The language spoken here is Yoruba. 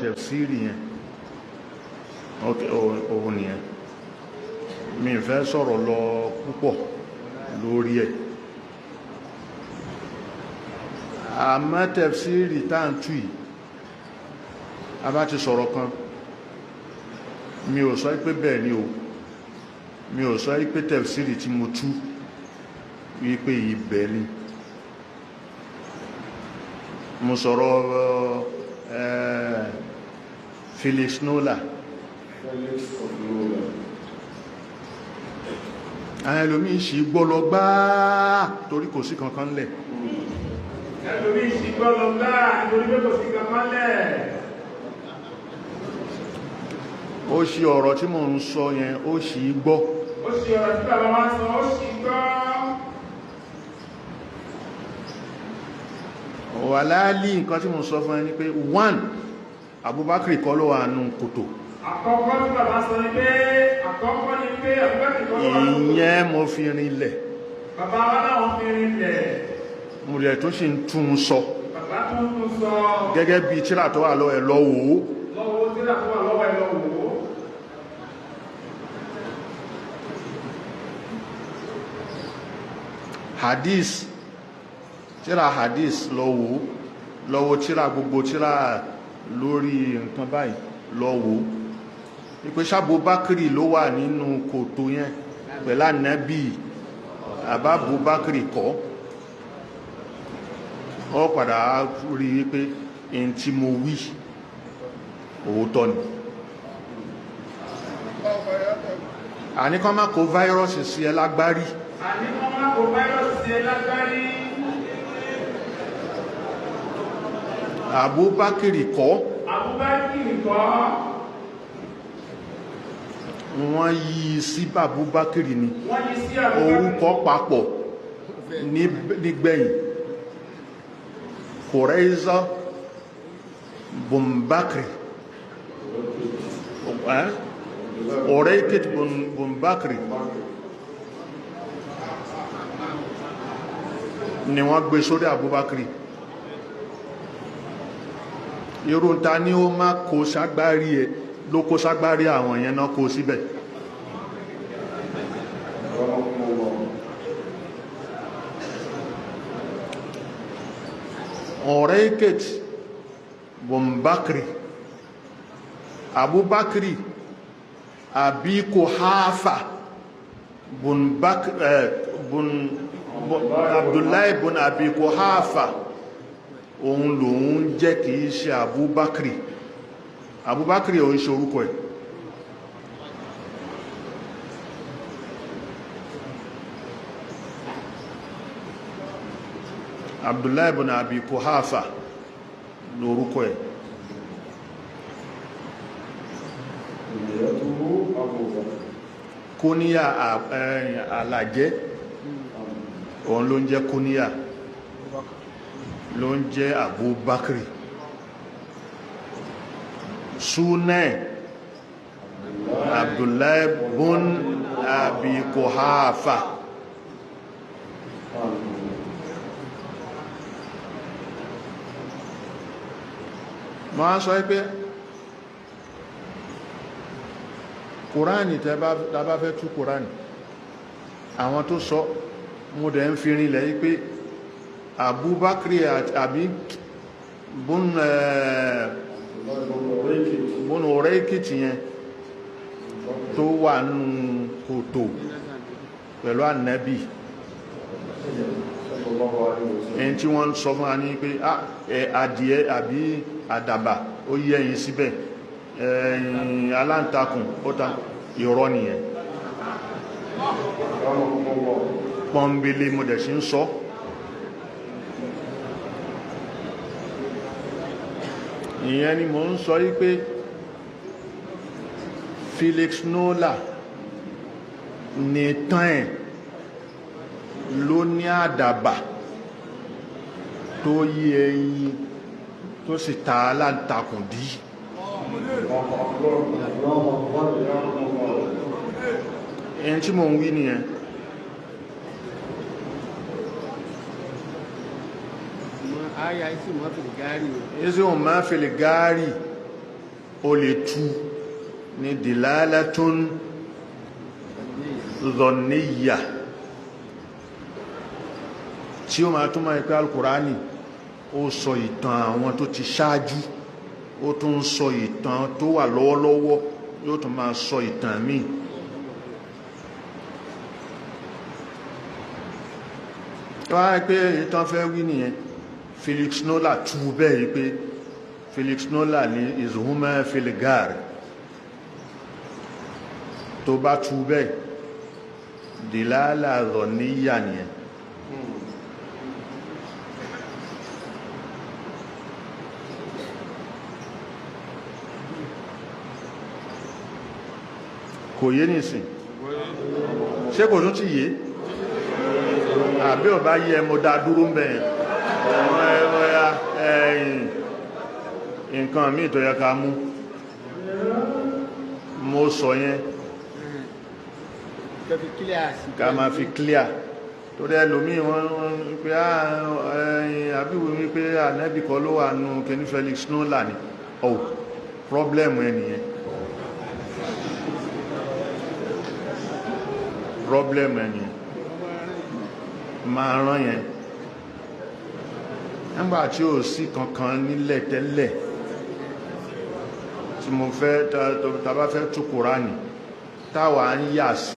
tafsiri yẹn òun nìyẹn mi fẹ́ sọ̀rọ̀ lọ púpọ̀ lórí ẹ̀ àmọ́ tafsiri táǹtù yìí a bá ti sọ̀rọ̀ kan mi ò sọ pé bẹ́ẹ̀ ni o mi ò sọ pé tafsiri tí mo tú wípé ibẹ̀ ni mo sọ̀rọ̀ Felix Nola àwọn ẹlòmí ìṣì gbọ́lọ gbáà torí kò sí kankan lẹ̀ ẹlòmí ìṣì gbọ́lọ gbáà torí kò sí kankan lẹ̀ ó ṣì ọ̀rọ̀ tí mo ń sọ yẹn ó ṣì gbọ́ ó ṣì ọ̀rọ̀ tí bàbá wá sọ ó ṣì gbọ́ wà láàlì nǹkan tí mo sọ fún ẹni pé 1 Abubakar kọ́ ló wà nù kòtò àkọ́kọ́ tí bàbá sọ ní pé àkọ́kọ́ ní pé Abubakar kọ́ ló wà nù kòtò ìyẹn mo fi rinlẹ̀ bàbá wa láwọn fi rinlẹ̀ mo rẹ̀ tó sì ń tún sọ bàbá tún sọ gẹ́gẹ́ bí tírà tó wà lọ́wọ́ ẹ̀ lọ́wọ́ tírà tó wà lọ́wọ́ ẹ̀ lọ́wọ́ hadith tírà hadith lọ́wọ́ tírà gbogbo tírà lórí nǹkan báyìí lọ́wọ́ ipé Abubakar ló wà nínú kòtò yẹn pẹ̀lú Annabi Abubakar kọ́ ọ padà rí wípé in tí mo wí òótọ́ ni àníkọ́ má kó fáírọ́ọ̀sì sí ẹ lágbárí àníkọ́ má kó fáírọ́ọ̀sì sí ẹ lágbárí Abubakar kọ́ wọ́n yí sí Abubakar ni orúkọ papọ̀ nígbẹ̀yìn Quraiza Bumbakri Oreiket Bumbakri ni wọ́n gbé sórí Abubakar irú ta ní ó má kó ságbárí ẹ ló kó ságbárí àwọn yẹn náà kó síbẹ̀ Oreiket Bumbakri Abubakri Abi Kuhafa Abdullahi bun Abi Kuhafa òun lòun jẹ́ kìí ṣe Abubakar òun ṣe orúkọ ẹ̀ Abdullahi ibn Abi Kuhafa lórúkọ ẹ̀ kúníyà alàjẹ́ òun ló ń jẹ́ kúníyà ló ń jẹ́ Abubakar súnẹ̀ Abdullahi bun Abi Kuhafa ma sọ pé Kùránì tàbá fẹ́ tú Kùránì àwọn tó sọ mú dẹ̀ ń fi rinlẹ̀ pé Abubakar àbí bún Oreikiti yẹn tó wà nínú kòtò pẹ̀lú Annabi ẹni tí wọ́n sọ fún wa ní pé adìẹ àbí àdàbà ó yí ẹyin síbẹ̀ aláǹtakùn ó ta irọ́ nìyẹn pọ́nbélé mo dẹ̀ sí ń sọ ìyẹn ni mo ń sọ yí pé Felix Nola ní tán ẹ̀ ló ní àdàbà tó yí ẹyin tó sì ta aláǹtakùn dí ẹni tí mo ń wí nìyẹn isi wọn máa fi lè gáárì ó lè tú ní dilalatun dhanniyya tí ó máa túnmọ̀ pé al-Qur'ani ó sọ ìtàn àwọn tó ti ṣáájú, ó tún sọ ìtàn tó wà lọ́wọ́lọ́wọ́, yóò tún máa sọ ìtàn míì. wá pé ìtàn fẹ́ wí nìyẹn. Felix Nola tú bẹ́ẹ̀ pé Felix Nola ní izhuma fil gar, tó bá tú bẹ́ẹ̀ dilala dhanniyya nìyẹn. kò yé nìsìn, ṣé kò tún ti yé? àbí ọba yẹ mo dá dúró ń bẹ̀yẹn nǹkan míì tó yẹ ká mú mo sọ yẹn ká máa fi clear tó dẹ́ lómi wọ́n pé àbíwò wípé Ànábì kọ́ ló wà nù kẹni Felix Nola ni problem ẹnìyẹn, problem ẹnìyẹn máa rán yẹn nígbà tí ó sí kankan nílẹ̀ tẹ́lẹ̀ tí mo fẹ́ tàbá fẹ́ tú Kùránì táwa ń yà sí